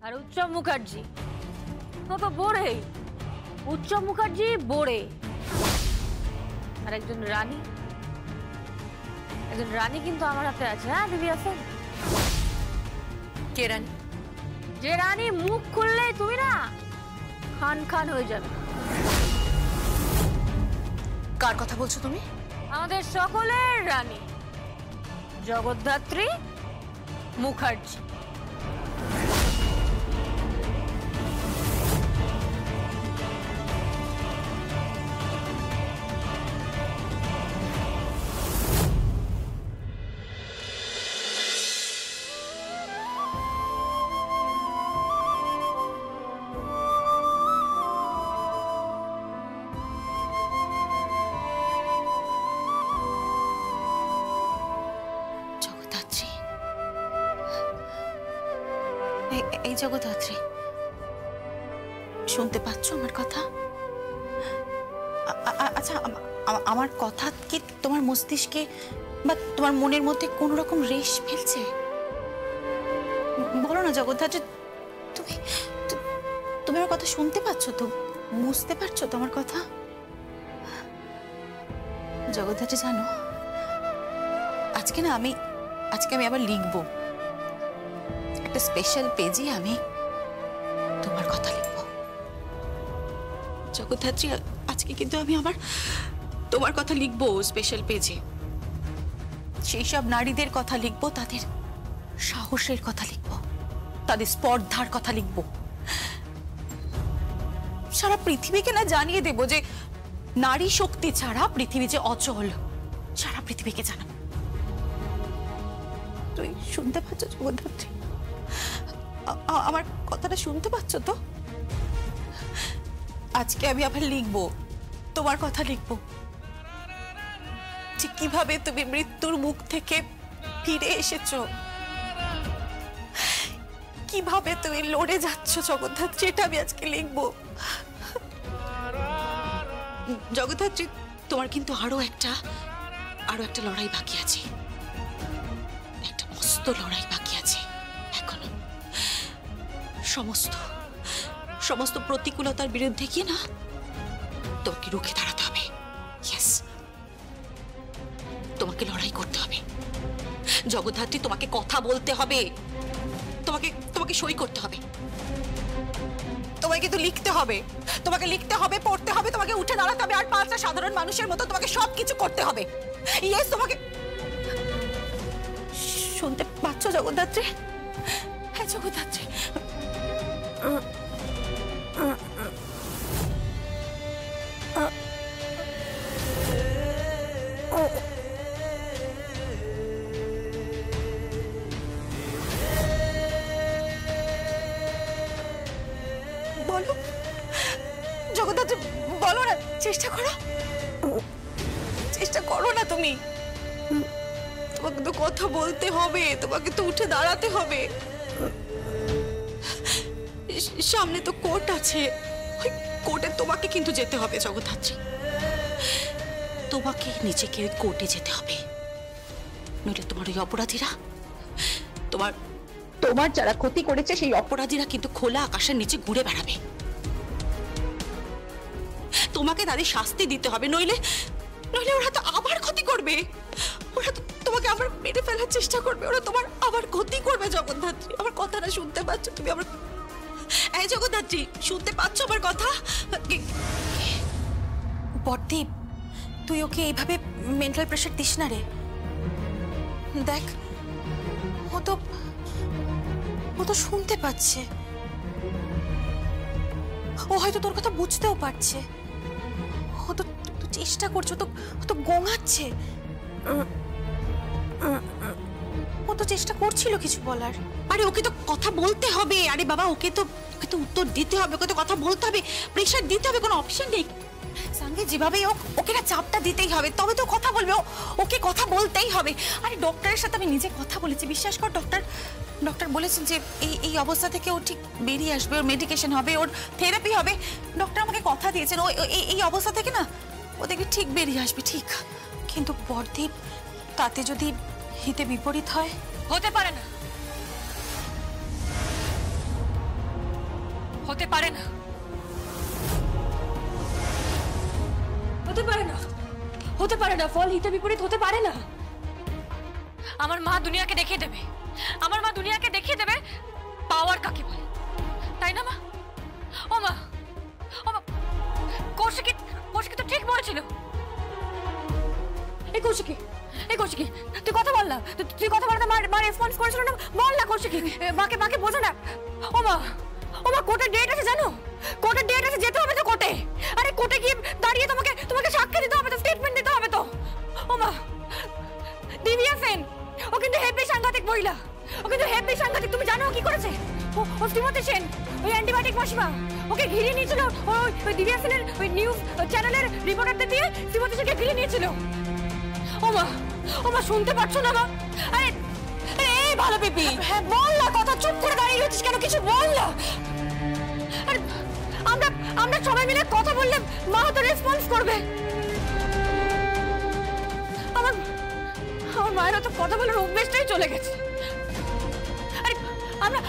আর উৎসব মুখার্জি ও তো বোরে। উৎসব মুখার্জি বোরে। আর একজন রানী কিন্তু আমার হাতে আছে। হ্যাঁ দিদি আছে। কে রানী? যে রানী মুখ খুললে তুমি না খান খান হয়ে যাবে। কার কথা বলছো তুমি? আমাদের সকলের রানী জগদ্ধাত্রী মুখার্জি। এই জগদ্ধাত্রী, শুনতে পাচ্ছ আমার কথা? আচ্ছা, আমার কথা কি তোমার মস্তিষ্কে বা তোমার মনের মধ্যে কোন রকম রেশ ফেলছে? বলো না জগদ্ধাত্রী, তুমি তুমি আমার কথা শুনতে পাচ্ছ তো? বুঝতে পারছো তো আমার কথা? জগদ্ধাত্রী জানো, আজকে আমি আবার লিখবো একটা স্পেশাল পেজে। আমি তোমার কথা লিখব জগদ্ধাত্রী। আজকে কিন্তু আমি আবার তোমার কথা লিখবো স্পেশাল পেজে। সেই সব নারীদের কথা লিখবো, তাদের সাহসের কথা লিখবো, তাদের স্পর্ধার কথা লিখবো। সারা পৃথিবীকে না জানিয়ে দেবো যে নারী শক্তি ছাড়া পৃথিবী যে অচল। সারা পৃথিবীকে জানাবো। তুই শুনতে পাচ্ছ জগদ্ধাত্রী? আমার কথাটা শুনতে পাচ্ছ তো? আজকে আমি আবার লিখবো, তোমার কথা লিখবো, যে কিভাবে তুমি মৃত্যুর মুখ থেকে ফিরে এসেছো, কিভাবে তুমি লড়ে যাচ্ছ জগদ্ধাত্রী, এটা আমি আজকে লিখবো। জগদ্ধাত্রী, তোমার কিন্তু আরো একটা লড়াই বাকি আছে। একটা মস্ত লড়াই বাকি আছে এখনো। সমস্ত প্রতিকূলতার বিরুদ্ধে গিয়ে না তোমাকে রুখে দাঁড়াতে হবে। ইয়েস, তোমাকে লড়াই করতে হবে জগদ্ধাত্রী। তোমাকে কথা বলতে হবে, তোমাকে সই করতে হবে, তোমাকে কিন্তু লিখতে হবে, তোমাকে লিখতে হবে, পড়তে হবে, তোমাকে উঠে দাঁড়াতে হবে, আর পাঁচটা সাধারণ মানুষের মতো তোমাকে সবকিছু করতে হবে। ইয়েস, তোমাকে শুনতে পাচ্ছ জগদ্ধাত্রী? হ্যাঁ জগদ্ধাত্রী, বলো জগদ্ধাত্রী, বলো না, চেষ্টা করো না তুমি। তোমাকে তো কথা বলতে হবে, তোমাকে তো উঠে দাঁড়াতে হবে। সামনে তো কোর্ট আছে, ওই কোর্টে তোমাকে কিন্তু যেতে হবে জগদ্ধাত্রী। তোমাকে নিজেকে ওই কোর্টে যেতে হবে, নইলে তোমার ওই অপরাধীরা, তোমার যারা ক্ষতি করেছে সেই অপরাধীরা কিন্তু খোলা আকাশের নিচে ঘুরে বেড়াবে। তোমাকে তাদের শাস্তি দিতে হবে, নইলে ওরা তো আবার ক্ষতি করবে। ওরা তো তোমাকে আবার মেরে ফেলার চেষ্টা করবে, ওরা তোমার আবার ক্ষতি করবে জগদ্ধাত্রী। আমার কথাটা শুনতে পাচ্ছ তুমি? আমার এই জগদ্ধাত্রী, শুনতে পাচ্ছ আমার কথা? বড়দীপ, তুই ওকে এইভাবে মেন্টাল প্রেশার দিস না রে। দেখ, ও তো শুনতে পাচ্ছে, ও হয়তো তোর কথা বুঝতেও পারছে। ও তো চেষ্টা করছে, ও তো গোঙাচ্ছে, ও তো চেষ্টা করছিল কিছু বলার। আরে ওকে তো কথা বলতে হবে। আরে বাবা, ওকে তো উত্তর দিতে হবে, ওকে তো কথা বলতে হবে, প্রেশার দিতে হবে, কোনো অপশন নেই। সঙ্গে যেভাবে ওকে না চাপটা দিতেই হবে, তবে তো কথা বলবে। ওকে কথা বলতেই হবে। আরে ডক্টরের সাথে আমি নিজে কথা বলেছি, বিশ্বাস কর। ডক্টর বলেছেন যে এই অবস্থা থেকে ও ঠিক বেরিয়ে আসবে, ওর মেডিকেশন হবে, ওর থেরাপি হবে। ডক্টর আমাকে কথা দিয়েছেন ও এই অবস্থা থেকে না ও দেখবি ঠিক বেরিয়ে আসবে, ঠিক। কিন্তু বড়দীপ, তাতে যদি হিতে বিপরীত হয়? হতে পারে না। হতে পারে না, হতে পারে না, হতে পারে না। ফল হিতে বিপরীত হতে পারে না। আমার মা দুনিয়াকে দেখিয়ে দেবে, আমার মা দুনিয়াকে দেখিয়ে দেবে পাওয়ার কাকে বলে, তাই না মা? ও মা, ও মা, কৌশিকী তো ঠিক বলেছিল। এই কৌশিকী, এই কৌশিকী, তুই কথা বল না, তুই কথা বল না। মা রেসপন্স করেছিল না, বল না কৌশিকী, মাকে বোঝা না। ও মা, কোর্টের ডেট আছে জানো? কোর্টের ডেট আছে, যেতে হবে তো কোর্টে। আরে কোর্টে গিয়ে দাঁড়িয়ে তোমাকে সাক্ষ্য দিতে হবে তো, স্টেটমেন্ট দিতে হবে তো। ও মা, দিব্যা সেন, ও কিন্তু হেভি সাংঘাতিক মহিলা, ও কিন্তু হেভি সাংঘাতিক। তুমি জানো কি করেছে? ও শ্রীমতী সেন, ওই অ্যান্টিবায়োটিক মাসিমা ওকে ঘিরিয়ে নিয়েছিল। ওই দিব্যা সেনের ওই নিউজ চ্যানেলের রিপোর্টারদের দিয়ে শ্রীমতী সেনকে ঘিরিয়ে নিয়েছিল। ও মা, শুনতে পাচ্ছ না মা? আরে এই ভালো বেবি, হ্যাঁ বল না, কথা চুপ করে দাঁড়িয়ে রয়েছিস কেন? কিছু বল না। আরে আমরা সবাই মিলে কথা বললে মা তো রেসপন্স করবে। আমার মায়ের তো কথা বলার অভ্যেসটাই চলে গেছে। আরে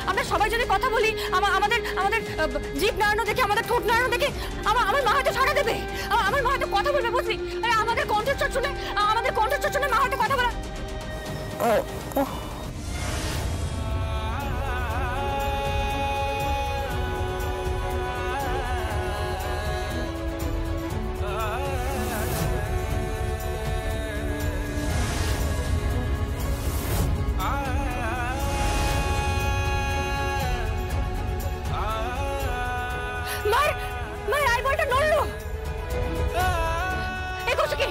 আমরা সবাই যদি কথা বলি, আমাদের জিভ নাড়ানো দেখে, আমাদের ঠোঁট নাড়ানো দেখে আমার মা হয়তো সাড়া দেবে, আমার মা হয়তো কথা বলবে, বুঝলি? আরে আমাদের কণ্ঠস্বর শুনে মা হয়তো কথা বলা। মায়ের আইবলটা নড়লো। এই কৌশিকী,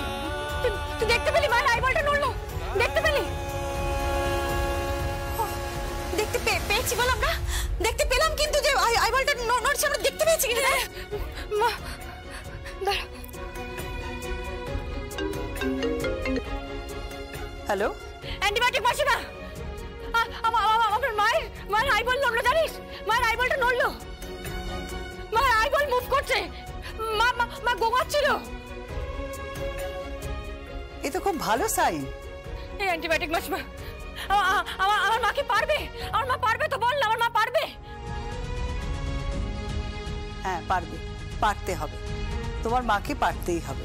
তুই দেখতে পেলি মায়ের আইবলটা নড়লো? দেখতে পেলি? দেখতে পেয়েছি বল, আমরা দেখতে পেলাম, কিন্তু যে আইবলটা নড়ছে আমরা দেখতে পেয়েছি কিনা? মা দাঁড়া। হ্যালো, অ্যান্টিবায়োটিক মাসিমা, আমার মায়ের আইবল নড়লো, জানিস? মায়ের আইবলটা নড়লো, মায়ের আইবল মুভ করছে। মা গোঙাচ্ছিল। এ তো খুব ভালো সাইন। এই অ্যান্টিবায়োটিক মাসিমা, আমার মা কি পারবে? আমার মা পারবে তো, বল না, আমার মা পারবে? হ্যাঁ পারবে, পারতে হবে, তোমার মাকে পারতেই হবে।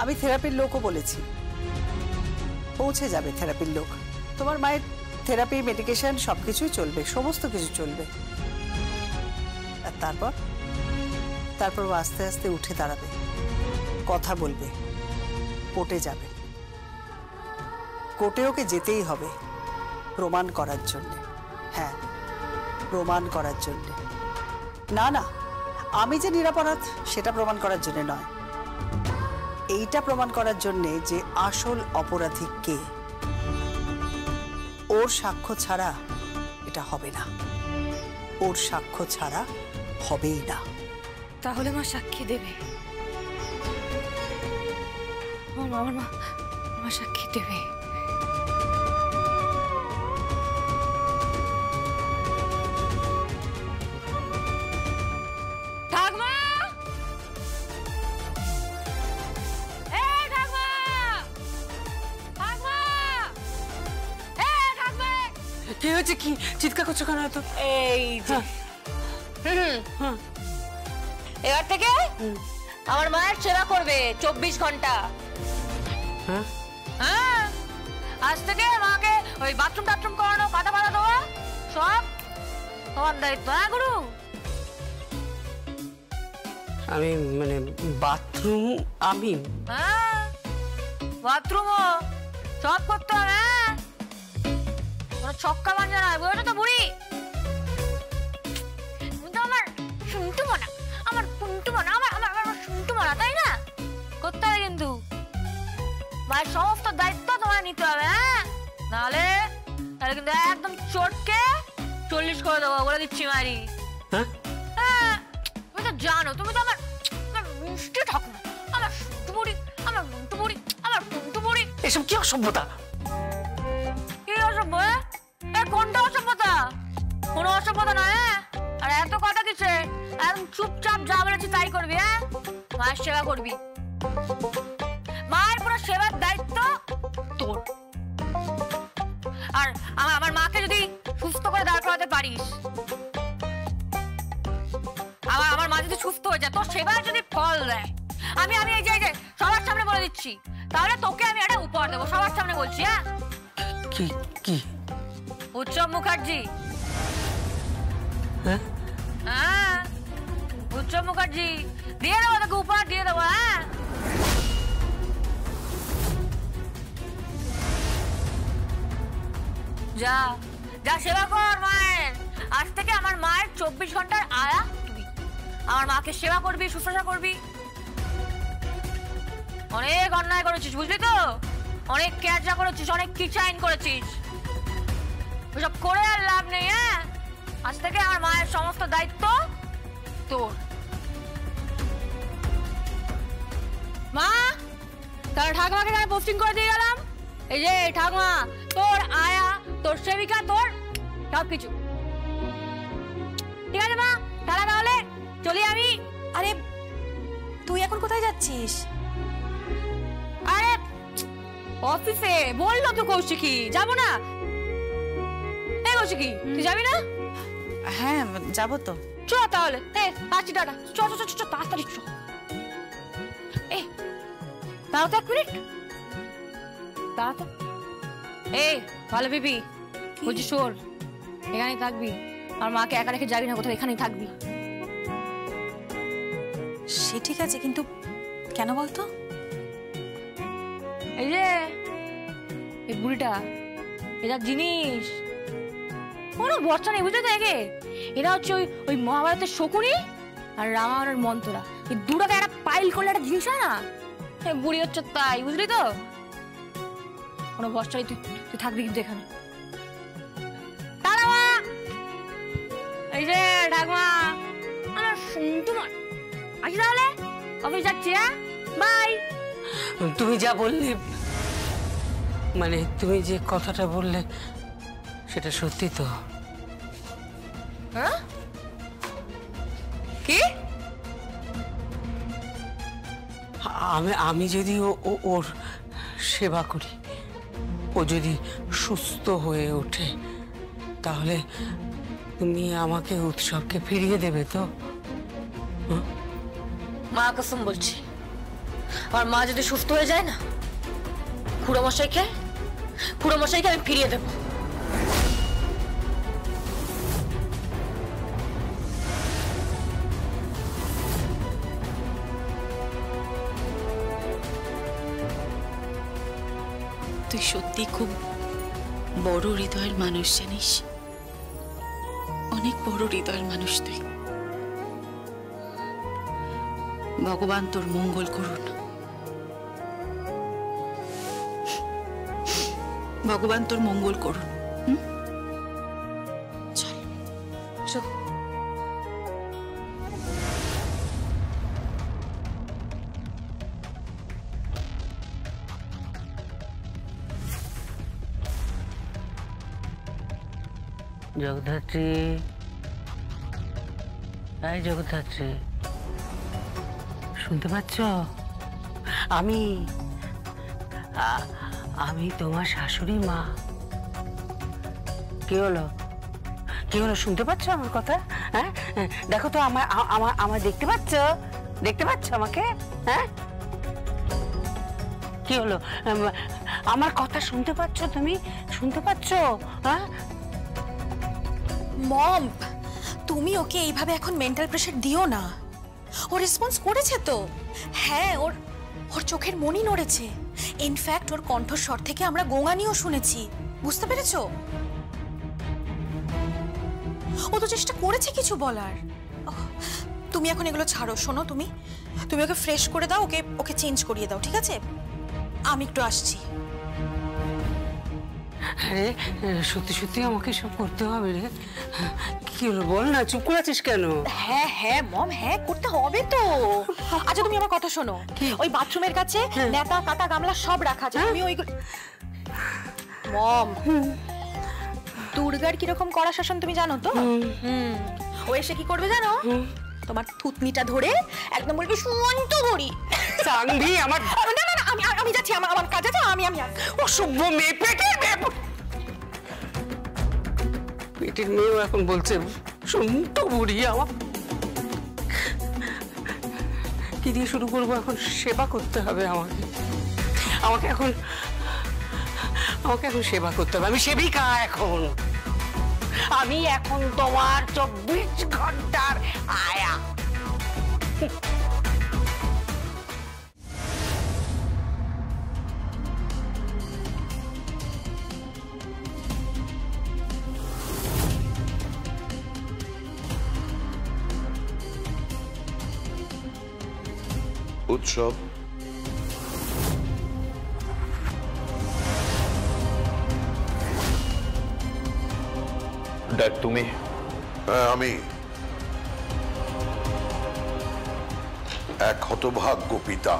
আমি থেরাপির লোকও বলেছি, পৌঁছে যাবে থেরাপির লোক। তোমার মায়ের থেরাপি, মেডিকেশন সবকিছুই চলবে, সমস্ত কিছু চলবে। আর তারপর ও আস্তে আস্তে উঠে দাঁড়াবে, কথা বলবে, কোর্টে যাবে। কোর্টে ওকে যেতেই হবে প্রমাণ করার জন্য। হ্যাঁ, প্রমাণ করার জন্য। না, আমি যে নিরপরাধ সেটা প্রমাণ করার জন্য নয়, এইটা প্রমাণ করার জন্য যে আসল অপরাধী কে। ওর সাক্ষ্য ছাড়া এটা হবে না, ওর সাক্ষ্য ছাড়া হবেই না। তাহলে মা সাক্ষী দেবে? আমার মা সাক্ষী দেবে? ঠাকমা, কি হয়েছে? কি চিৎকার করছো কেন? তো এই যে এবার থেকে আমার মায়ের সেবা করবে 24 ঘন্টা। হ্যাঁ, আজ থেকে মাকে ওই বাথরুম করানো, পাতা দেওয়া সব তোমার দায়িত্ব। হ্যাঁ গুরু? আমি মানে বাথরুম, আমি হ্যাঁ বাথরুমও সব করতে হবে। হ্যাঁ, ছক্কা বাঞ্জা নয়, বুঝেছো তো বুড়ি? তুমি তো আমার শুনটু মনা, আমার পুন্টু মনা, আমার শুনটু মনা, তাই না? করতে হবে কিন্তু, মায়ের সমস্ত দায়িত্ব তোমায় নিতে হবে। হ্যাঁ, নাহলে কিন্তু একদম চটকে 40 করে দেবো, বলে দিচ্ছি মারি। হ্যাঁ, তুমি তো জানো, তুমি তো আমার মিষ্টি ঠাকুমা, আমার শুনটু বুড়ি, আমার মুন্টু বুড়ি, আমার পুন্টু বুড়ি। এসব কি অসভ্যতা? কি অসভ্য? কোনটা অসভ্যতা? কোনো অসভ্যতা নয়। আর এত কথা কিসে? একদম চুপচাপ যা বলেছি তাই করবি। হ্যাঁ, মায়ের সেবা করবি, মায়ের পুরো সেবার দায়িত্ব তোর। আর আমার মাকে যদি সুস্থ করে দাঁড় করাতে পারিস, সুস্থ হয়ে যায়, তোর সেবা যদি ফল দেয়, আমি এই যে সবার সামনে বলে দিচ্ছি, তাহলে তোকে আমি একটা উপহার দেবো, সবার সামনে বলছি। হ্যাঁ, কি কি? উৎসব মুখার্জি। হ্যাঁ হ্যাঁ, উৎসব মুখার্জি দিয়ে দেবো তোকে, উপহার দিয়ে দেবো। হ্যাঁ, যা যা সেবা কর মায়ের। আজ থেকে আমার মায়ের 24 ঘন্টার আয়া তুই। আমার মাকে সেবা করবি, শুশ্রূষা করবি। অনেক অন্যায় করেছিস, বুঝলি তো? অনেক ক্যাচা করেছিস, অনেক কিচাইন করেছিস। ওসব করে আর লাভ নেই। হ্যাঁ, আজ থেকে আমার মায়ের সমস্ত দায়িত্ব তোর। মা, তাহলে ঠাকুমাকে আমি পোস্টিং করে দিয়ে গেলাম। এই যে ঠাকুমা, তোর আয়া, তোর সেবিকা, তোর সব কিছু। ঠিক আছে মা, তাহলে চলি আমি। আরে তুই এখন কোথায় যাচ্ছিস? আরে অফিসে বললো তো কৌশিকী, যাবো না? এই কৌশিকী, তুই যাবি না? হ্যাঁ যাবো তো। চ তাহলে, আসছি, টাটা। চ তাড়াতাড়ি চ। দাঁড়া তো 1 মিনিট, দাঁড়া তো। ভালো বিবি, বলছি শোন, এখানেই থাকবি। আর মাকে একা রেখে যাবি না কোথাও, এখানেই থাকবি। সে ঠিক আছে, কিন্তু কেন বলতো? এই যে এই বুড়িটা, এটা জিনিস কোনো বর্ষা নেই, বুঝলি তো? এরা হচ্ছে ওই মহাভারতের শকুনি আর রামায়ণের মন্ত্ররা। এই দুটাকে একটা পাইল করলে একটা জিনিস হয় না, বুড়ি হচ্ছে তাই, বুঝলি তো? কোনো বর্ষা নেই, তুই থাকবি কিন্তু এখানে। এই যে ঠাকুমা, আমার তোমার আসি তাহলে, অফিস যাচ্ছি। হ্যাঁ, বাই। তুমি যা বললে, মানে তুমি যে কথাটা বললে, সেটা সত্যি তো? হ্যাঁ, কি? আমি যদি ওর সেবা করি, ও যদি সুস্থ হয়ে ওঠে, তাহলে তুমি আমাকে উৎসবকে ফিরিয়ে দেবে তো? মা কসম বলছি, আর মা যদি সুস্থ হয়ে যায় না, খুড়ো মশাইকে আমি ফিরিয়ে দেবো। তুই সত্যি খুব বড় হৃদয়ের মানুষ, জানিস? অনেক বড় হৃদয়ের মানুষ তুই। ভগবান তোর মঙ্গল করুন। ভগবান তোর মঙ্গল করুন। চল চল। জগদ্ধাত্রী, এই জগদ্ধাত্রী, শুনতে পাচ্ছ? আমি তোমার শাশুড়ি মা। কি হলো? শুনতে পাচ্ছ আমার কথা? হ্যাঁ, দেখো তো, আমার দেখতে পাচ্ছ আমাকে? হ্যাঁ, কি হলো? আমার কথা শুনতে পাচ্ছ? তুমি শুনতে পাচ্ছ? হ্যাঁ মম, তুমি ওকে এইভাবে এখন মেন্টাল প্রেশার দিও না। ও রেসপন্স করেছে তো। হ্যাঁ, ওর চোখের মনি নড়েছে। ইনফ্যাক্ট ওর কণ্ঠস্বর থেকে আমরা গোঙানিও শুনেছি। বুঝতে পেরেছো? ও তো চেষ্টা করেছে কিছু বলার। তুমি এখন এগুলো ছাড়ো। শোনো, তুমি ওকে ফ্রেশ করে দাও, ওকে চেঞ্জ করিয়ে দাও, ঠিক আছে? আমি একটু আসছি। আরে সত্যি আমাকে সব করতে হবে রে? কি হলো বল না, চুপ করে আছিস কেন? হ্যাঁ মম, হ্যাঁ করতে হবে তো। আচ্ছা তুমি আমার কথা শোনো, ওই বাথরুমের কাছে নেতা কাটা গামলা সব রাখা আছে, তুমি ওইগুলো। মম, দুর্গার কিরকম কড়া শাসন তুমি জানো তো? ও এসে কি করবে জানো? তোমার থুতনিটা ধরে একদম বলবে সুমন্ত গড়ি সাংভি আমার। না না, আমি যাচ্ছি, আমার কাজ আছে। আমি অসভ্য মেয়ে, পেটের মেয়েও এখন বলছে সুমন্ত বুড়ি। কি দিয়ে শুরু করবো? এখন সেবা করতে হবে আমাকে। আমাকে এখন সেবা করতে হবে। আমি সেবিকা এখন। আমি এখন তোমার 24 ঘন্টার আয়া। উৎসব ড্যাড, তুমি? হ্যাঁ, আমি এক হতভাগ্য পিতা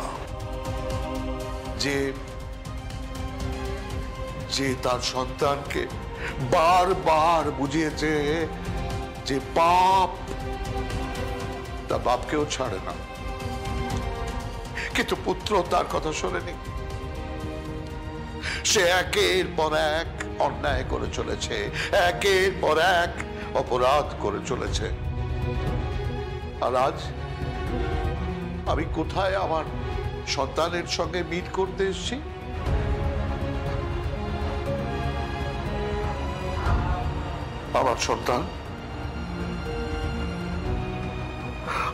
যে তার সন্তানকে বারবার বুঝিয়েছে যে পাপ তার বাপকেও ছাড়ে না, কিন্তু পুত্র তার কথা শোনেনি। সে একের পর এক অন্যায় করে চলেছে, একের পর এক অপরাধ করে চলেছে। আর আজ আমি কোথায় আমার সন্তানের সঙ্গে মিট করতে এসেছি? আমার সন্তান,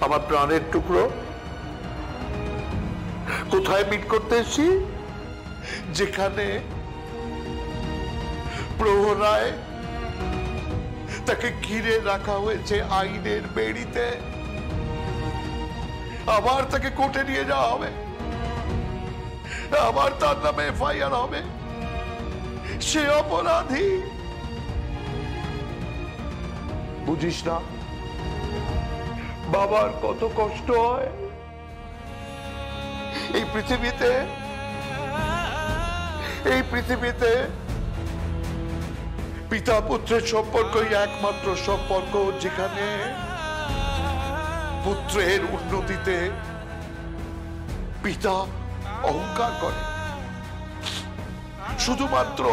আমার প্রাণের টুকরো, কোথায় মিট করতে এসেছি? যেখানে প্রহরায় তাকে ঘিরে রাখা হয়েছে আইনের বেড়িতে, আবার তাকে কোর্টে নিয়ে যাওয়া হবে, আবার তার নামে এফআইআর হবে। সে অপরাধী। বুঝিস না বাবার কত কষ্ট হয় এই পৃথিবীতে পিতা পুত্রের সম্পর্কই একমাত্র সম্পর্ক যেখানে পুত্রের উন্নতিতে পিতা অহংকার করে। শুধুমাত্র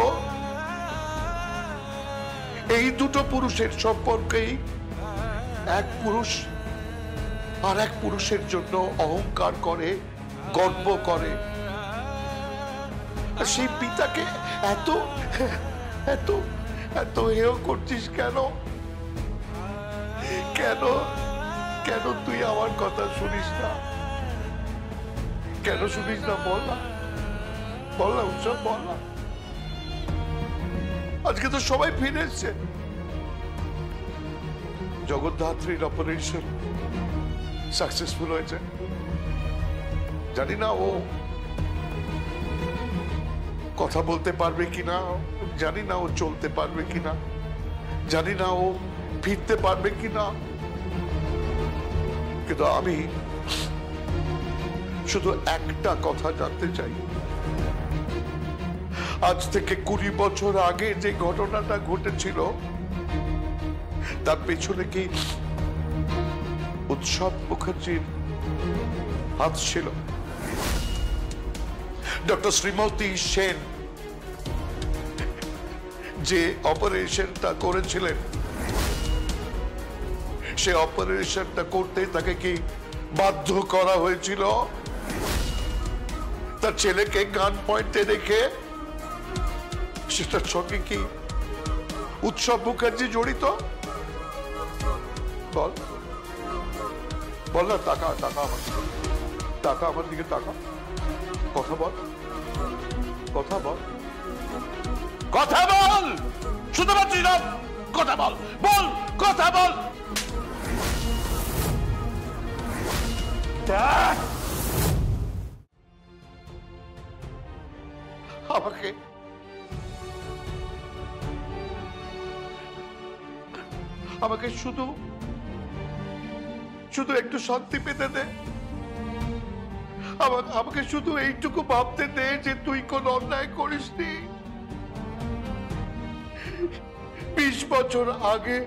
এই দুটো পুরুষের সম্পর্কেই এক পুরুষ আর এক পুরুষের জন্য অহংকার করে, গর্ব করে। সেই পিতাকে এত এত এত হেয় করছিস কেন? কেন কেন তুই আমার কথা শুনিস না? কেন শুনিস না? বল না, বল না উৎসব, বল না। আজকে তো সবাই ফিরে এসছে। জগদ্ধাত্রীর অপারেশন সাকসেসফুল হয়েছে। জানি না ও কথা বলতে পারবে কিনা, জানি না ও চলতে পারবে কিনা, জানি না ও ফিরতে পারবে কিনা, কিন্তু আমি শুধু একটা কথা জানতে চাই। আজ থেকে 20 বছর আগে যে ঘটনাটা ঘটেছিল তার পেছনে কি উৎসব মুখার্জির হাত ছিল? ডক্টর শ্রীমতী সেন যে অপারেশনটা করেছিলেন, সে অপারেশনটা করতে তাকে কি বাধ্য করা হয়েছিল? তার ছেলেকে গান পয়েন্টে রেখে? সেটার সঙ্গে কি উৎসব মুখার্জি জড়িত? বল, বল না। টাকা টাকা আমার দিকে, টাকা আমার দিকে, টাকা। কথা বল, কথা বল, কথা বল। শুনতে পাচ্ছিস না? কথা বল, বল, কথা বল। আমাকে আমাকে শুধু শুধু একটু শান্তি পেতে দে। আমাকে শুধু এইটুকু ভাবতে দে যে তুই কোন অন্যায় করিসনি। 20 বছর আগে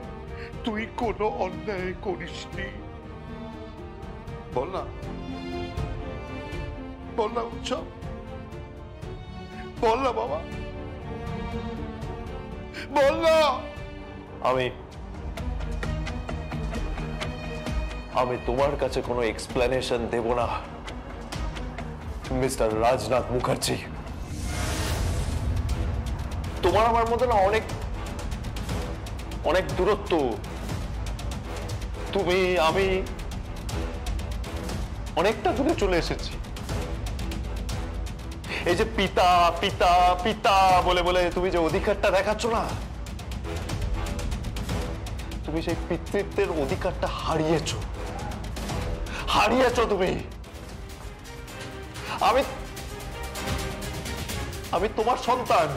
তুই কোন অন্যায় করিসনি। বল না, বল না উৎসব, বল না বাবা, বল না। আমি তোমার কাছে কোনো এক্সপ্লেনেশন দেব না মিস্টার রাজনাথ মুখার্জি। তোমার আমার মধ্যে না অনেক অনেক দূরত্ব। তুমি আমি অনেকটা দূরে চলে এসেছি। এই যে পিতা পিতা পিতা বলে বলে তুমি যে অধিকারটা দেখাচ্ছ না, তুমি সেই পিতৃত্বের অধিকারটা হারিয়েছো তুমি। আমি তোমার সন্তান,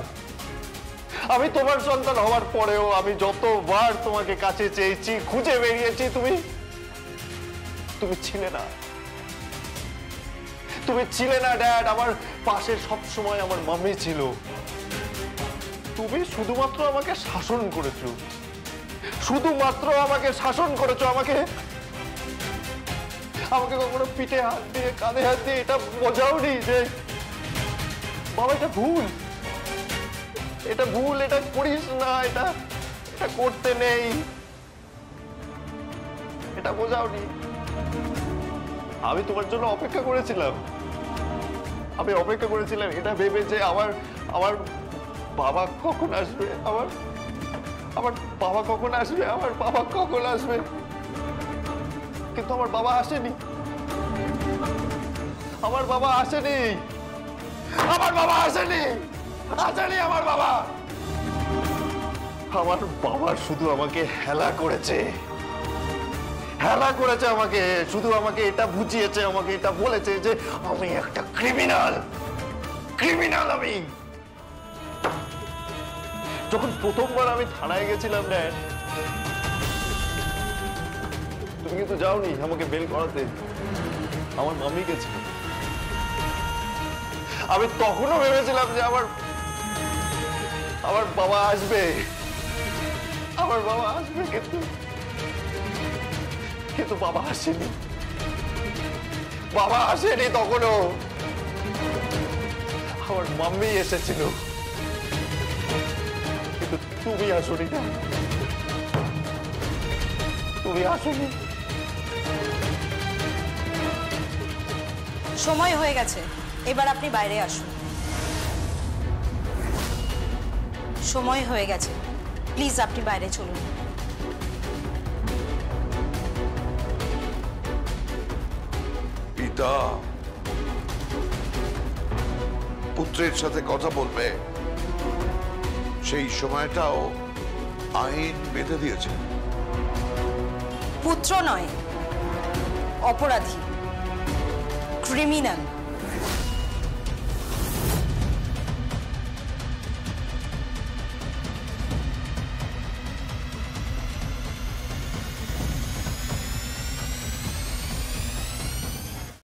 আমি তোমার সন্তান হওয়ার পরেও আমি যতবার তোমাকে কাছে চেয়েছি, খুঁজে বেরিয়েছি, তুমি ছিলে না। তুমি ছিলে না ড্যাড। আমার পাশে সব সময় আমার মাম্মি ছিল। তুমি শুধুমাত্র আমাকে শাসন করেছো, শুধুমাত্র আমাকে শাসন করেছো। আমাকে কখনো পিঠে হাত দিয়ে কাঁধে হাত দিয়ে এটা বোঝাওনি যে বাবা এটা ভুল, এটা ভুল, এটা করিস না, এটা করতে নেই, এটা বোঝাওনি। আমি তোমার জন্য অপেক্ষা করেছিলাম। আমি অপেক্ষা করেছিলাম এটা ভেবে যে আমার বাবা কখন আসবে, আমার বাবা কখন আসবে, আমার বাবা কখন আসবে। কিন্তু আমার বাবা আসেনি, আমার বাবা আসেনি, আমার বাবা আসেনি, আমার বাবা। আমার বাবা শুধু আমাকে হেলা করেছে, আমাকে শুধু আমাকে এটা বুঝিয়েছে, আমাকে এটা বলেছে যে আমি একটা ক্রিমিনাল। আমি যখন প্রথমবার আমি থানায় গেছিলাম ড্যাড, তুমি কিন্তু যাওনি আমাকে বেল করাতে, আমার মাম্মি গেছিল। আমি তখনও ভেবেছিলাম যে আমার বাবা আসবে, কিন্তু বাবা আসেনি, তখনও আমার মাম্মি এসেছিল, কিন্তু তুমি আসোনি না, তুমি আসোনি। সময় হয়ে গেছে, এবার আপনি বাইরে আসুন। সময় হয়ে গেছে, প্লিজ আপনি বাইরে চলুন। পিতা পুত্রের সাথে কথা বলবে, সেই সময়টাও আইন বেঁধে দিয়েছে। পুত্র নয়, অপরাধী, ক্রিমিনাল।